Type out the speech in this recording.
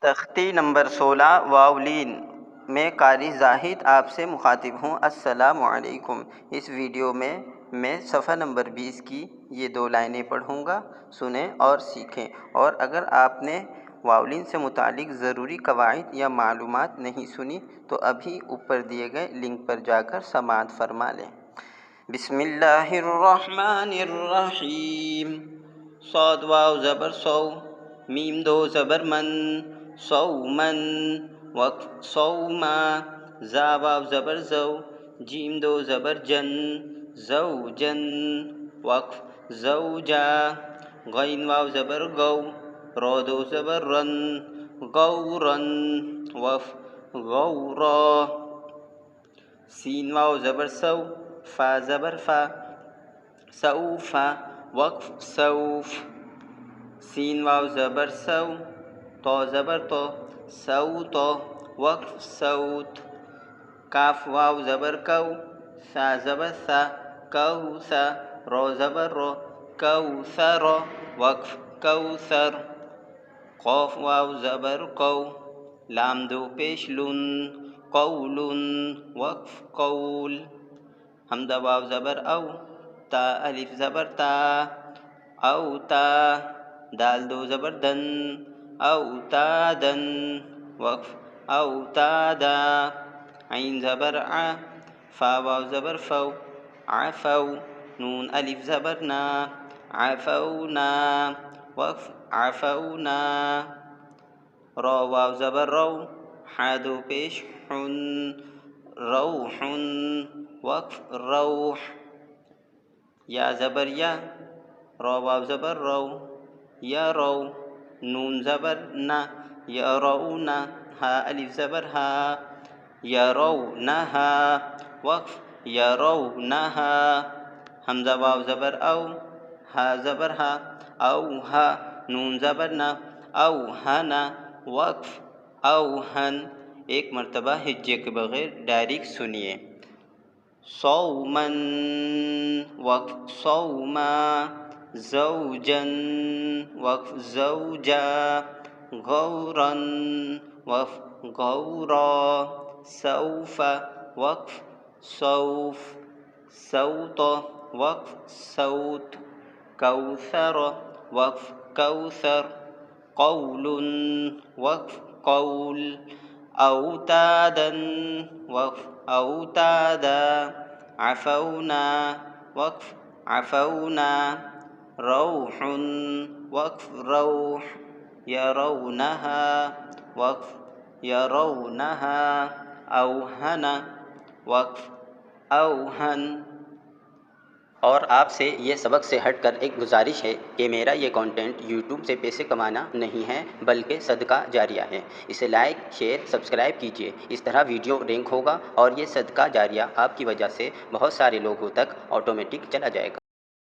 तख्ती नंबर 16 वावलिन में कारी जाहिद आपसे मुखातिब हूँ। अस्सलामु अलैकुम। इस वीडियो में मैं सफ़ा नंबर 20 की ये 2 लाइनें पढ़ूँगा, सुने और सीखें। और अगर आपने वावलिन से मुतालिक ज़रूरी कवाइद या मालूमात नहीं सुनी तो अभी ऊपर दिए गए लिंक पर जाकर समाअत फरमा लें। बिस्मिल्लाहिर्रहमानिर्रहीम। सौद वाव ज़बर सौ, मीम दो ज़बर मन, सौमन, वक्फ सौमा, जा वाव ज़बर ज़ौ, जीम दो ज़बर जन, ज़ौजन, वक्फ ज़ौजा, गैन वाव ज़बर गौ, रो दो ज़बर रन, गौरन, वक्फ गौरा, सीन वाव ज़बर सौ, फ़ा ज़बर फ़ा, सऊफ़ा, वक्फ सऊफ़, सीन वाव ज़बर सौ, तो ज़बर तो, सऊतो, वक्फ सऊत, काफ वाव ज़बर कौ, सा ज़बर सा, कौसा, रो ज़बर रो, कौसर, वक्फ कौसर, क़ाफ वाव ज़बर कौ, लाम दो पेश लुन, कौलुन, वक्फ कौल, हमज़ा वाव ज़बर औ, ता अलिफ ज़बर ता, औता, दाल दो ज़बर दन, औतादन, वक्फ औतादा, ऐन ज़बर आ, फ़ा वाव ज़बर फ़ौ, आफ़ौ, नून अलिफ ज़बर ना, आफ़ौना, वक्फ आफ़ौना, रो वाव ज़बर रौ, हा दो पेश हुन, रौहुन, वक्फ रौह, या ज़बर या, रो वाव ज़बर रौ, या रौ, नून ज़बर ना, या रौना, हा अलिफ ज़बर हा, या रौनहा, वक्फ या रौनहा, हमज़ा वाव ज़बर औ, हा ज़बर हा, औहा, नून ज़बर ना, औहना, वक्फ औहन। एक मरतबा हिज्जे के बग़ैर डायरेक्ट सुनिए। सौमन, वक्फ सौमा, ज़ौजन, वक्फ ज़ौजा, गौरन, वक्फ गौरा, सौफ़ा, वक्फ सौफ़, सौत, वक्फ सौत, कौसर, वक्फ कौसर, कौलुन, वक्फ कौल, औतादन, वक्फ औतादा, अफ़ौना, वक्फ अफ़ौना, रौहुन, वक्फ रौह, यरौनहा, वक्फ यरौनहा, औहना, वक्फ औहन। और आपसे ये सबक से हटकर एक गुजारिश है कि मेरा ये कंटेंट यूट्यूब से पैसे कमाना नहीं है बल्कि सदका जारिया है। इसे लाइक, शेयर, सब्सक्राइब कीजिए। इस तरह वीडियो रैंक होगा और ये सदका जारिया आपकी वजह से बहुत सारे लोगों तक ऑटोमेटिक चला जाएगा।